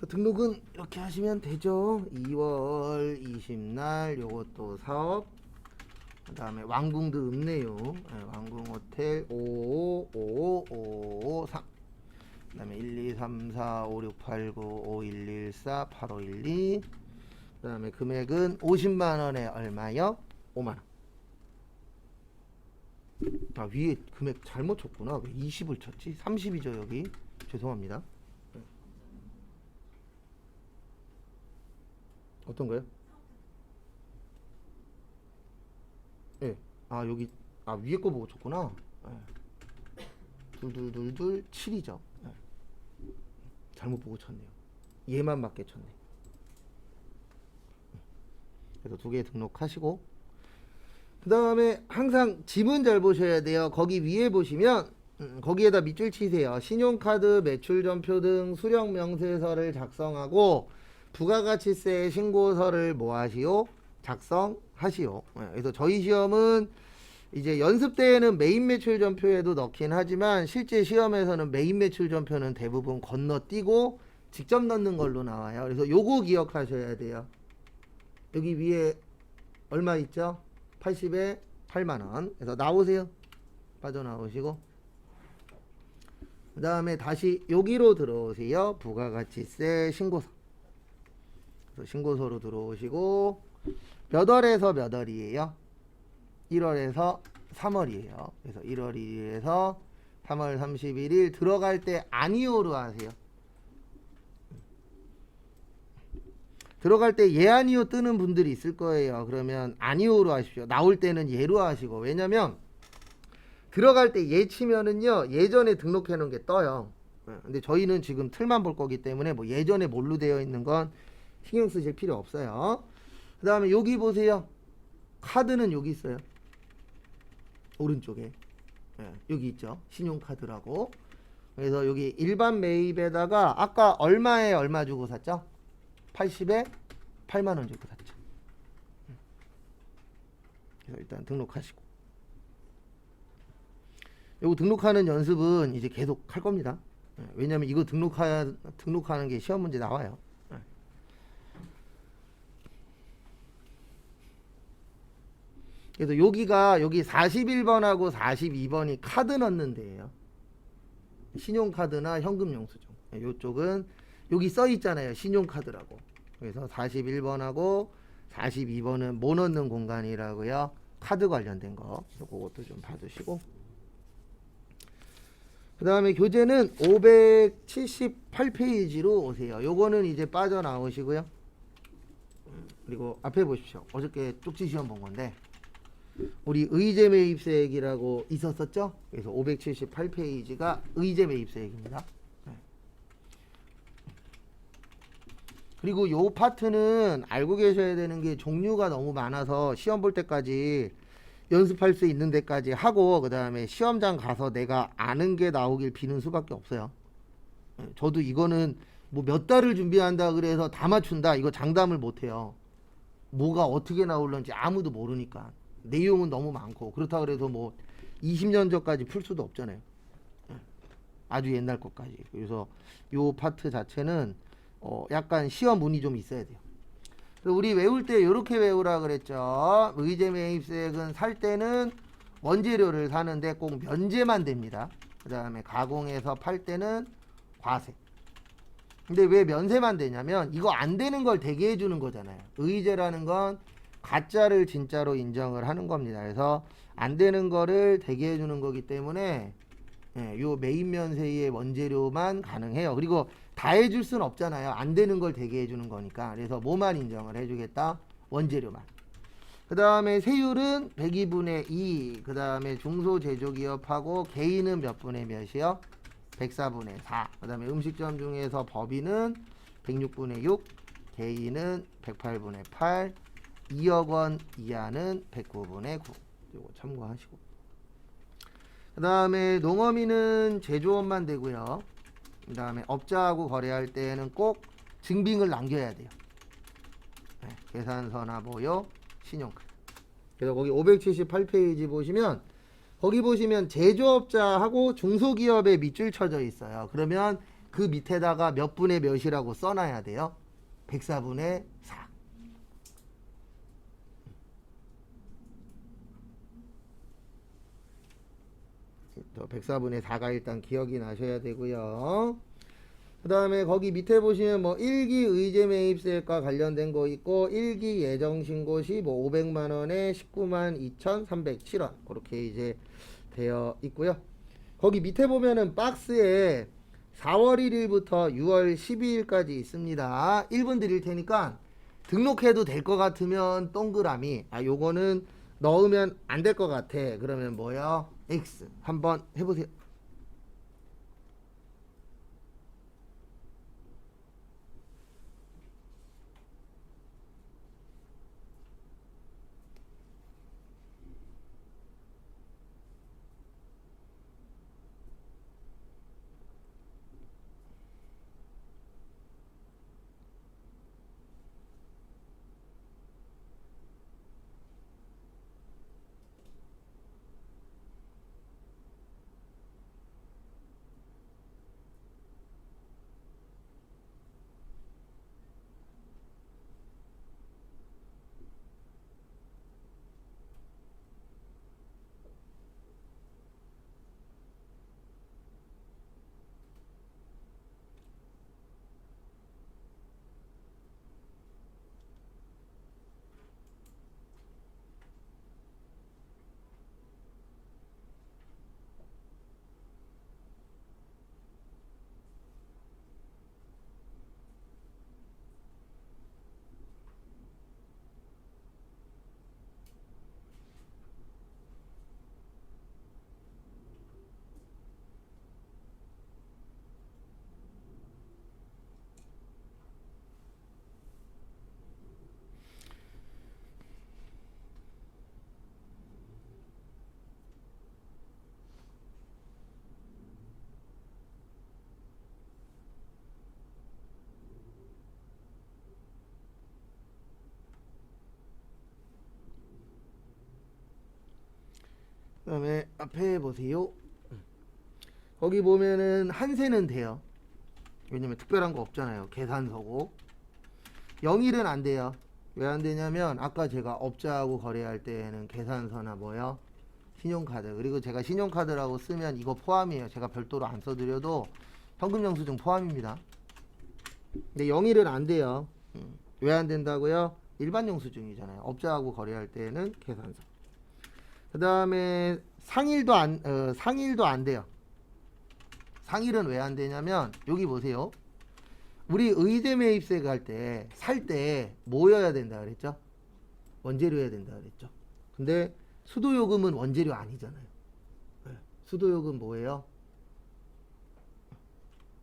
Speaker 1: 등록은 이렇게 하시면 되죠. 2월 20날 요것도 사업 그 다음에 왕궁도 없네요. 왕궁호텔 555553 그 다음에 123456895114 8512 그 다음에 금액은 50만원에 얼마요? 5만원. 아 위에 금액 잘못 쳤구나. 왜 20을 쳤지? 30이죠 여기. 죄송합니다. 어떤 거요? 예. 네. 아 여기 위에 거 보고 쳤구나. 네. 둘둘둘둘 7이죠. 네. 잘못 보고 쳤네요. 얘만 맞게 쳤네. 그래서 두 개 등록하시고 그 다음에 항상 지문 잘 보셔야 돼요. 거기 위에 보시면 거기에다 밑줄 치세요. 신용카드, 매출전표 등 수령명세서를 작성하고 부가가치세 신고서를 뭐 하시오? 작성하시오. 그래서 저희 시험은 이제 연습 때에는 메인 매출전표에도 넣긴 하지만 실제 시험에서는 메인 매출전표는 대부분 건너뛰고 직접 넣는 걸로 나와요. 그래서 요거 기억하셔야 돼요. 여기 위에 얼마 있죠? 80에 8만원. 그래서 나오세요. 빠져나오시고 그 다음에 다시 여기로 들어오세요. 부가가치세 신고서. 그래서 신고서로 들어오시고 몇 월에서 몇 월이에요? 1월에서 3월이에요. 그래서 1월 1일에서 3월 31일 들어갈 때 아니오로 하세요. 들어갈 때 예 아니오 뜨는 분들이 있을 거예요. 그러면 아니오로 하십시오. 나올 때는 예로 하시고. 왜냐면 들어갈 때 예 치면은요 예전에 등록해 놓은 게 떠요. 근데 저희는 지금 틀만 볼 거기 때문에 뭐 예전에 뭘로 되어 있는 건 신경 쓰실 필요 없어요. 그 다음에 여기 보세요. 카드는 여기 있어요. 오른쪽에. 여기 있죠. 신용카드라고. 그래서 여기 일반 매입에다가 아까 얼마에 얼마 주고 샀죠? 80에 8만원 주고 샀죠. 그래서 일단 등록하시고. 요거 등록하는 연습은 이제 계속 할 겁니다. 왜냐면 이거 등록하는 게 시험 문제 나와요. 그래서 여기 41번하고 42번이 카드 넣는 데예요. 신용카드나 현금영수증. 이쪽은 여기 써 있잖아요. 신용카드라고. 그래서 41번하고 42번은 뭐 넣는 공간이라고요? 카드 관련된 거. 그래서 그것도 좀 봐두시고. 그 다음에 교재는 578페이지로 오세요. 요거는 이제 빠져나오시고요. 그리고 앞에 보십시오. 어저께 쪽지 시험 본 건데 우리 의제 매입세액이라고 있었었죠? 그래서 578페이지가 의제 매입세액입니다. 네. 그리고 요 파트는 알고 계셔야 되는 게 종류가 너무 많아서 시험 볼 때까지 연습할 수 있는 데까지 하고 그 다음에 시험장 가서 내가 아는 게 나오길 비는 수밖에 없어요. 저도 이거는 뭐 몇 달을 준비한다 그래서 다 맞춘다 이거 장담을 못해요. 뭐가 어떻게 나올런지 아무도 모르니까. 내용은 너무 많고 그렇다 그래서 뭐 20년 전까지 풀 수도 없잖아요. 아주 옛날 것까지. 그래서 요 파트 자체는 약간 시험 운이 좀 있어야 돼요. 우리 외울 때 이렇게 외우라 그랬죠. 의제 매입세액은 살 때는 원재료를 사는데 꼭 면제만 됩니다. 그 다음에 가공해서 팔 때는 과세. 근데 왜 면세만 되냐면 이거 안 되는 걸 대게 해주는 거잖아요. 의제라는 건 가짜를 진짜로 인정을 하는 겁니다. 그래서 안 되는 거를 대게 해주는 거기 때문에 요 매입 면세의 원재료만 가능해요. 그리고 다 해줄 수는 없잖아요. 안 되는 걸 대게 해주는 거니까. 그래서 뭐만 인정을 해주겠다? 원재료만. 그 다음에 세율은 102분의 2. 그 다음에 중소제조기업하고 개인은 몇 분의 몇이요? 104분의 4. 그 다음에 음식점 중에서 법인은 106분의 6. 개인은 108분의 8. 2억 원 이하는 109분의 9. 이거 참고하시고. 그 다음에 농어민은 제조업만 되고요. 그 다음에 업자하고 거래할 때는 꼭 증빙을 남겨야 돼요. 네, 계산서나 뭐요? 신용카드. 그래서 거기 578페이지 보시면 거기 보시면 제조업자하고 중소기업에 밑줄 쳐져 있어요. 그러면 그 밑에다가 몇 분의 몇이라고 써놔야 돼요. 104분의 4. 104분의 4가 일단 기억이 나셔야 되고요. 그 다음에 거기 밑에 보시면 뭐 1기 의제 매입세액과 관련된 거 있고 1기 예정신고시 뭐 500만원에 192,307원 그렇게 이제 되어 있고요. 거기 밑에 보면은 박스에 4월 1일부터 6월 12일까지 있습니다. 1분 드릴 테니까 등록해도 될 것 같으면 동그라미, 요거는 넣으면 안 될 것 같아 그러면 뭐요? X 한번 해보세요. 그 다음에 앞에 보세요. 거기 보면은 한세는 돼요. 왜냐면 특별한 거 없잖아요. 계산서고. 영일은 안 돼요. 왜 안 되냐면 아까 제가 업자하고 거래할 때는 계산서나 뭐요? 신용카드. 그리고 제가 신용카드라고 쓰면 이거 포함이에요. 제가 별도로 안 써드려도 현금영수증 포함입니다. 근데 영일은 안 돼요. 왜 안 된다고요? 일반 영수증이잖아요. 업자하고 거래할 때는 계산서. 그 다음에 상일도 안 돼요. 상일은 왜 안 되냐면 여기 보세요. 우리 의제 매입세 갈 때 살 때 뭐여야 된다 그랬죠? 원재료여야 된다 그랬죠. 근데 수도요금은 원재료 아니잖아요. 네. 수도요금 뭐예요?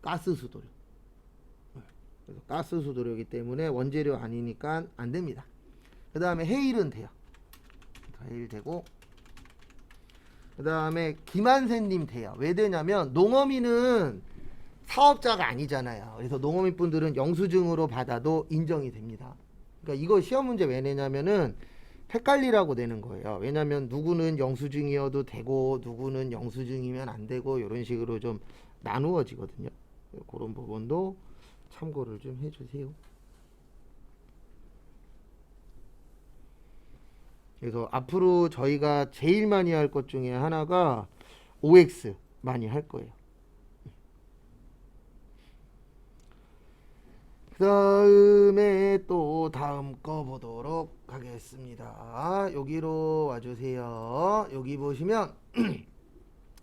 Speaker 1: 가스 수도료. 네. 그래서 가스 수도료이기 때문에 원재료 아니니까 안 됩니다. 그 다음에 해일은 돼요. 해일 되고, 그 다음에 김한세님 돼요. 왜 되냐면 농어민은 사업자가 아니잖아요. 그래서 농어민 분들은 영수증으로 받아도 인정이 됩니다. 그러니까 이거 시험 문제 왜 내냐면은 헷갈리라고 되는 거예요. 왜냐면 누구는 영수증이어도 되고 누구는 영수증이면 안 되고 이런 식으로 좀 나누어지거든요. 그런 부분도 참고를 좀 해주세요. 그래서 앞으로 저희가 제일 많이 할 것 중에 하나가 OX 많이 할 거예요. 그 다음에 또 다음 거 보도록 하겠습니다. 여기로 와주세요. 여기 보시면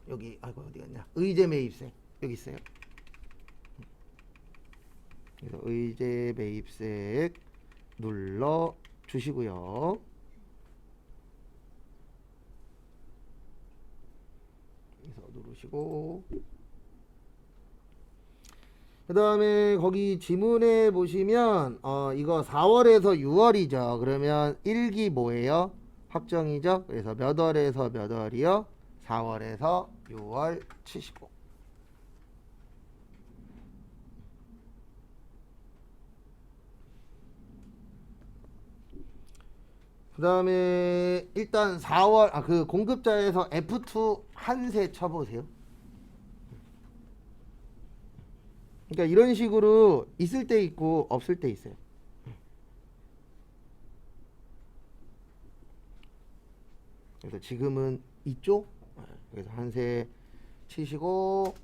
Speaker 1: 여기 아이고 어디 갔냐? 의제 매입세 여기 있어요. 그래서 의제 매입세 눌러 주시고요. 그래서 누르시고. 그 다음에 거기 지문에 보시면 이거 4월에서 6월이죠. 그러면 1기 뭐예요? 확정이죠. 그래서 몇 월에서 몇 월이요? 4월에서 6월 치시고. 그 다음에 일단 4월 그 공급자에서 F2 한세 쳐보세요. 그러니까 이런 식으로 있을 때 있고 없을 때 있어요. 그래서 지금은 있죠. 그래서 한세 치시고,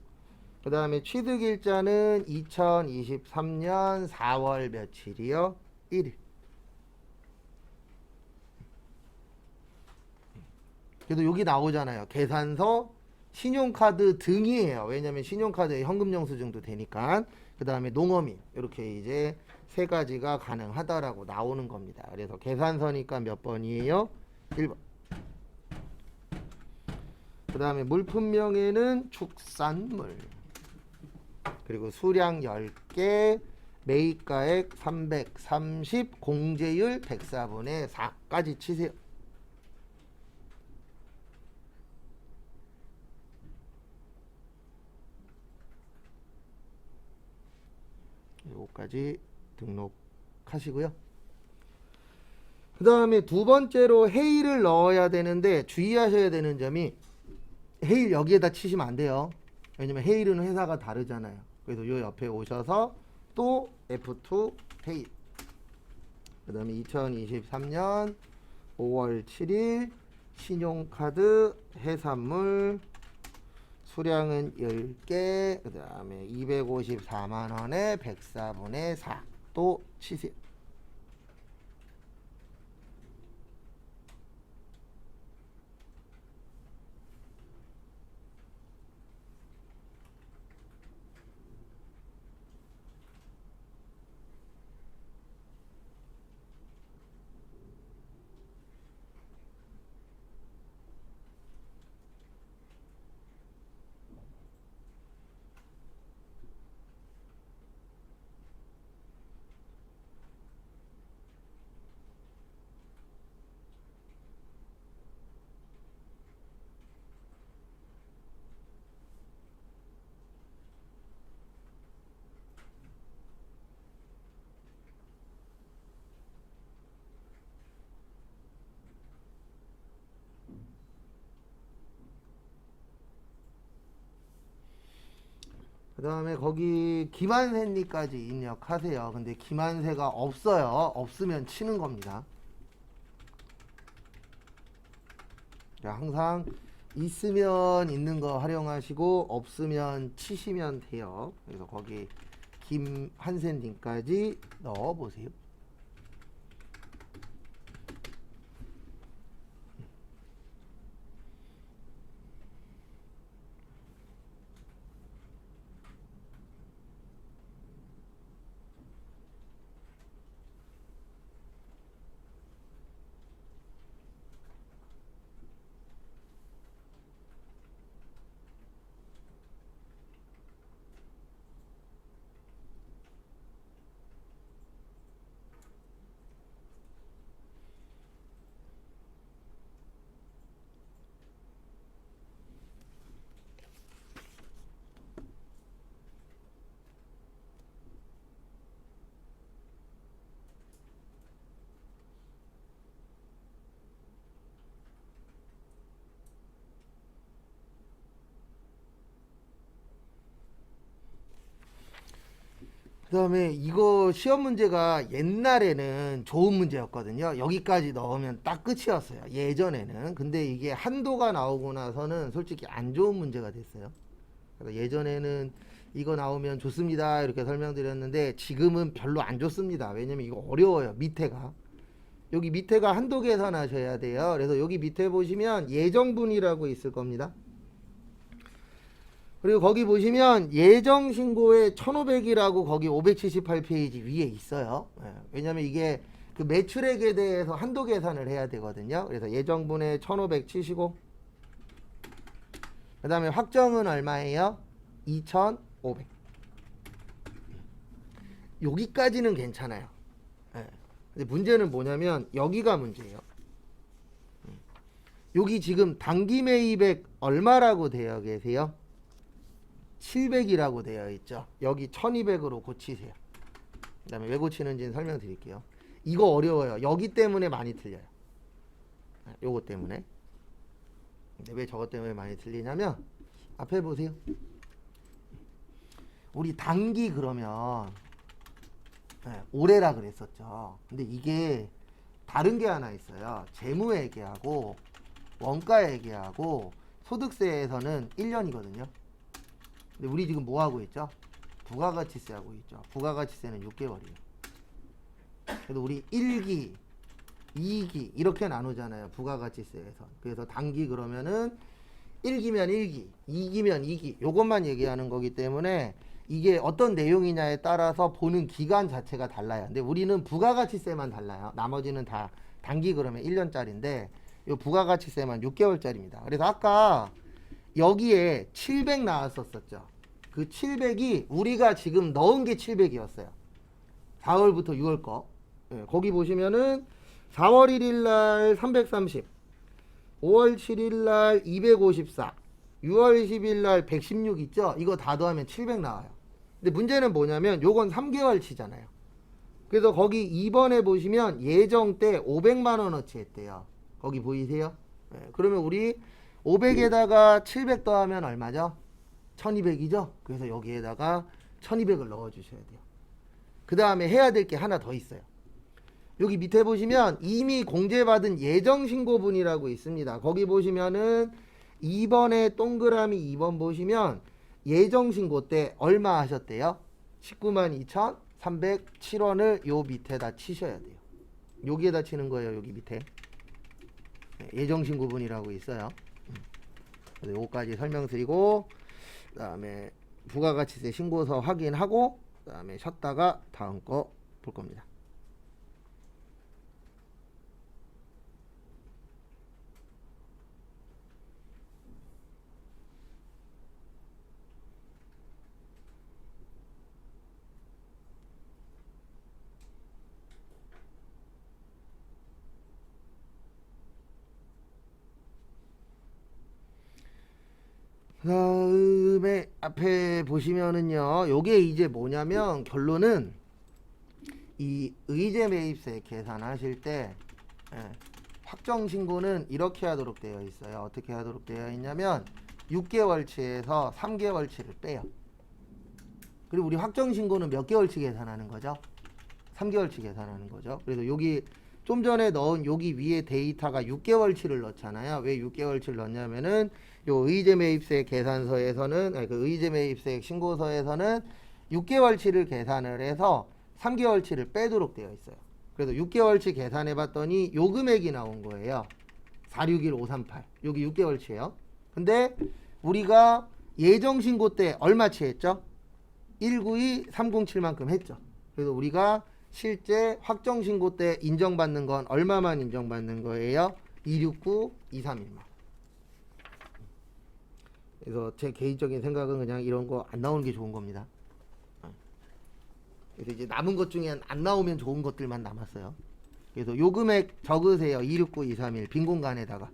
Speaker 1: 그 다음에 취득일자는 2023년 4월 며칠이요? 1일. 그래도 여기 나오잖아요. 계산서, 신용카드 등이에요. 왜냐면 신용카드에 현금영수증도 되니까. 그 다음에 농어민 이렇게 이제 세 가지가 가능하다라고 나오는 겁니다. 그래서 계산서니까 몇 번이에요? 1번. 그 다음에 물품명에는 축산물, 그리고 수량 10개, 매입가액 330, 공제율 104분의 4까지 치세요. 요거까지 등록하시고요. 그 다음에 두 번째로 해일을 넣어야 되는데 주의하셔야 되는 점이, 해일 여기에다 치시면 안 돼요. 왜냐면 해일은 회사가 다르잖아요. 그래서 요 옆에 오셔서 또 F2 해일, 그 다음에 2023년 5월 7일 신용카드 해산물 수량은 10개, 그 다음에 254만원에 104분의 4 또 치세요. 그 다음에 거기 김한세니까지 입력하세요. 근데 김한세가 없어요. 없으면 치는 겁니다. 항상 있으면 있는 거 활용하시고 없으면 치시면 돼요. 그래서 거기 김한세님까지 넣어보세요. 그다음에 이거 시험 문제가 옛날에는 좋은 문제였거든요. 여기까지 넣으면 딱 끝이었어요. 예전에는. 근데 이게 한도가 나오고 나서는 솔직히 안 좋은 문제가 됐어요. 그래서 예전에는 이거 나오면 좋습니다 이렇게 설명드렸는데 지금은 별로 안 좋습니다. 왜냐면 이거 어려워요. 밑에가. 여기 밑에가 한도 계산하셔야 돼요. 그래서 여기 밑에 보시면 예정분이라고 있을 겁니다. 그리고 거기 보시면 예정신고에 1500이라고 거기 578페이지 위에 있어요. 왜냐면 이게 그 매출액에 대해서 한도 계산을 해야 되거든요. 그래서 예정분에 1500 치시고 그 다음에 확정은 얼마예요? 2500. 여기까지는 괜찮아요. 근데 문제는 뭐냐면 여기가 문제예요. 여기 지금 단기 매입액 얼마라고 되어 계세요? 700이라고 되어 있죠. 여기 1200으로 고치세요. 그 다음에 왜 고치는지는 설명드릴게요. 이거 어려워요. 여기 때문에 많이 틀려요. 요거 때문에. 근데 왜 저것 때문에 많이 틀리냐면 앞에 보세요. 우리 단기 그러면 올해라 그랬었죠. 근데 이게 다른 게 하나 있어요. 재무회계하고 원가회계하고 소득세에서는 1년이거든요. 근데 우리 지금 뭐 하고 있죠? 부가가치세 하고 있죠. 부가가치세는 6개월이에요. 그래서 우리 1기, 2기 이렇게 나누잖아요. 부가가치세에서. 그래서 단기 그러면은 1기면 1기, 2기면 2기 요것만 얘기하는 거기 때문에 이게 어떤 내용이냐에 따라서 보는 기간 자체가 달라요. 근데 우리는 부가가치세만 달라요. 나머지는 다 단기 그러면 1년짜리인데 요 부가가치세만 6개월짜리입니다. 그래서 아까 여기에 700 나왔었죠. 그 700이 우리가 지금 넣은 게 700이었어요. 4월부터 6월 거. 거기 보시면은 4월 1일 날 330, 5월 7일 날 254, 6월 10일 날 116 있죠? 이거 다 더하면 700 나와요. 근데 문제는 뭐냐면 요건 3개월치잖아요. 그래서 거기 2번에 보시면 예정 때 500만 원어치 했대요. 거기 보이세요? 그러면 우리 500에다가 700 더하면 얼마죠? 1200이죠? 그래서 여기에다가 1200을 넣어 주셔야 돼요. 그 다음에 해야 될 게 하나 더 있어요. 여기 밑에 보시면 이미 공제받은 예정신고분이라고 있습니다. 거기 보시면은 2번에 동그라미 2번 보시면 예정신고 때 얼마 하셨대요? 192,307원을 요 밑에다 치셔야 돼요. 여기에다 치는 거예요. 여기 밑에 예정신고분이라고 있어요. 그래서 요거까지 설명드리고 그 다음에 부가가치세 신고서 확인하고 그 다음에 쉬었다가 다음 거 볼 겁니다. 그다음에 앞에 보시면은요, 요게 이제 뭐냐면 결론은 이 의제 매입세 계산하실 때 확정 신고는 이렇게 하도록 되어 있어요. 어떻게 하도록 되어 있냐면 6개월치에서 3개월치를 빼요. 그리고 우리 확정 신고는 몇 개월치 계산하는 거죠? 3개월치 계산하는 거죠. 그래서 여기 좀 전에 넣은 여기 위에 데이터가 6개월치를 넣잖아요. 왜 6개월치를 넣냐면은 요 의제 매입세 계산서에서는 그 의제 매입세 신고서에서는 6개월치를 계산을 해서 3개월치를 빼도록 되어 있어요. 그래서 6개월치 계산해 봤더니 요 금액이 나온 거예요. 461538. 여기 6개월치예요. 근데 우리가 예정 신고 때 얼마치 했죠? 192307만큼 했죠. 그래서 우리가 실제 확정 신고 때 인정받는 건 얼마만 인정받는 거예요? 269231만. 그래서 제 개인적인 생각은 그냥 이런 거 안 나오는 게 좋은 겁니다. 그래서 이제 남은 것 중에 안 나오면 좋은 것들만 남았어요. 그래서 요 금액 적으세요. 269231 빈 공간에다가.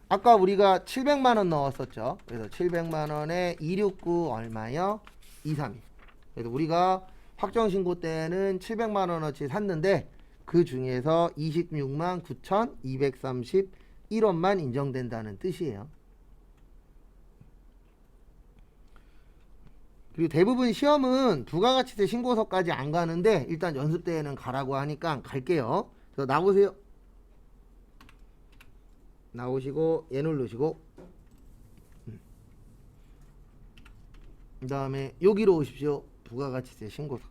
Speaker 1: 아까 우리가 700만 원 넣었었죠. 그래서 700만 원에 269 얼마요? 231. 그래서 우리가 확정 신고 때는 700만 원어치 샀는데 그 중에서 26만 9,231원만 인정된다는 뜻이에요. 그리고 대부분 시험은 부가가치세 신고서까지 안 가는데 일단 연습대회는 가라고 하니까 갈게요. 그래서 나오세요. 나오시고 얘 누르시고 그 다음에 여기로 오십시오. 부가가치세 신고서.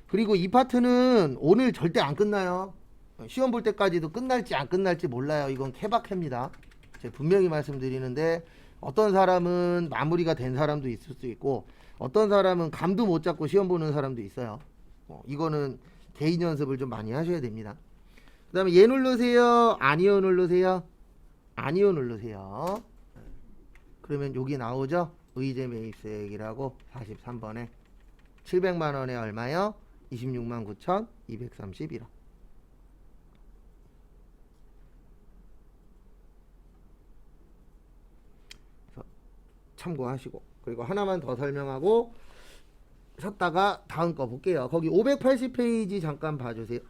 Speaker 1: 그리고 이 파트는 오늘 절대 안 끝나요. 시험 볼 때까지도 끝날지 안 끝날지 몰라요. 이건 케바케입니다. 제가 분명히 말씀드리는데 어떤 사람은 마무리가 된 사람도 있을 수 있고 어떤 사람은 감도 못 잡고 시험 보는 사람도 있어요. 이거는 개인 연습을 좀 많이 하셔야 됩니다. 그 다음에 얘 누르세요. 아니요 누르세요. 아니요 누르세요. 그러면 여기 나오죠. 의제 매입세액이라고 43번에 700만원에 얼마요? 26만 9,231원. 참고하시고 그리고 하나만 더 설명하고 쉬었다가 다음 거 볼게요. 거기 580페이지 잠깐 봐주세요.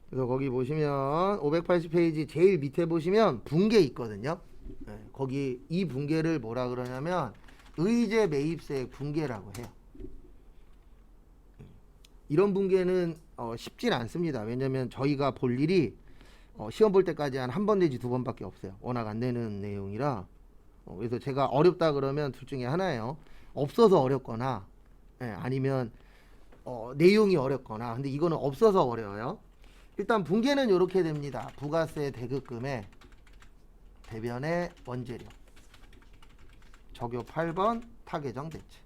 Speaker 1: 그래서 거기 보시면 580페이지 제일 밑에 보시면 분계 있거든요. 네, 거기 이 분계를 뭐라 그러냐면 의제 매입세액 분계라고 해요. 이런 분계는 쉽진 않습니다. 왜냐면 저희가 볼 일이 시험 볼 때까지 한 번 내지 두 번밖에 없어요. 워낙 안 되는 내용이라 그래서 제가 어렵다 그러면 둘 중에 하나예요. 없어서 어렵거나 아니면 내용이 어렵거나. 근데 이거는 없어서 어려워요. 일단 분계는 이렇게 됩니다. 부가세 대급금에 대변의 원재료 적요 8번 타개정 대체.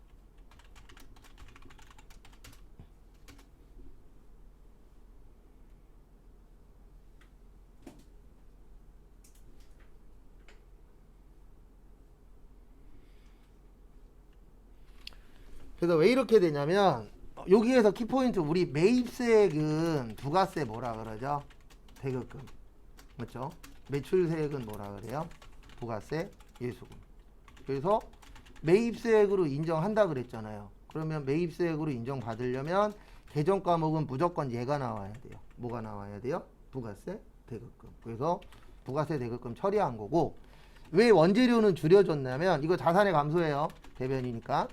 Speaker 1: 그래서 왜 이렇게 되냐면 여기에서 키포인트 우리 매입세액은 부가세 뭐라 그러죠? 대급금. 맞죠? 매출세액은 뭐라 그래요? 부가세 예수금. 그래서 매입세액으로 인정한다 그랬잖아요. 그러면 매입세액으로 인정받으려면 개정 과목은 무조건 얘가 나와야 돼요. 뭐가 나와야 돼요? 부가세 대급금. 그래서 부가세 대급금 처리한 거고 왜 원재료는 줄여줬냐면 이거 자산의 감소예요. 대변이니까.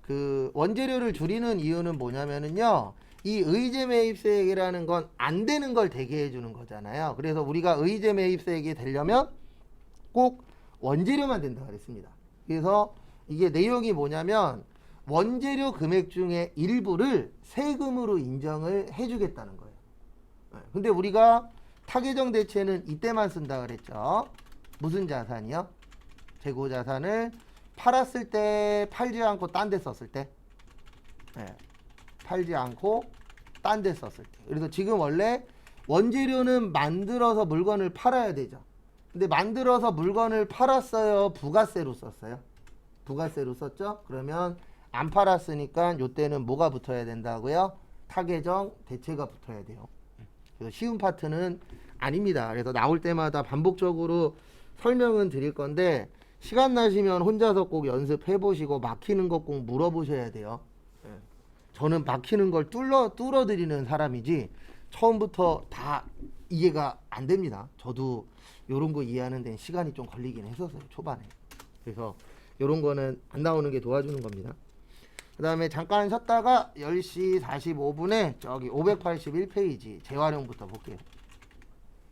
Speaker 1: 그 원재료를 줄이는 이유는 뭐냐면은요. 이 의제 매입세액이라는 건 안 되는 걸 되게 해주는 거잖아요. 그래서 우리가 의제 매입세액이 되려면 꼭 원재료만 된다 그랬습니다. 그래서 이게 내용이 뭐냐면 원재료 금액 중에 일부를 세금으로 인정을 해주겠다는 거예요. 근데 우리가 타개정 대체는 이때만 쓴다 그랬죠. 무슨 자산이요? 재고 자산을 팔았을 때 팔지 않고 딴 데 썼을 때 팔지 않고 딴 데 썼을 때. 그래서 지금 원래 원재료는 만들어서 물건을 팔아야 되죠. 근데 만들어서 물건을 팔았어요? 부가세로 썼어요? 부가세로 썼죠? 그러면 안 팔았으니까 요때는 뭐가 붙어야 된다고요? 타개정 대체가 붙어야 돼요. 그래서 쉬운 파트는 아닙니다. 그래서 나올 때마다 반복적으로 설명은 드릴 건데 시간 나시면 혼자서 꼭 연습해 보시고 막히는 거 꼭 물어보셔야 돼요. 저는 막히는 걸 뚫어 드리는 사람이지 처음부터 다 이해가 안 됩니다. 저도 요런 거 이해하는 데는 시간이 좀 걸리긴 했었어요. 초반에. 그래서 요런 거는 안 나오는 게 도와주는 겁니다. 그 다음에 잠깐 쉬었다가 10시 45분에 저기 581페이지 재활용부터 볼게요.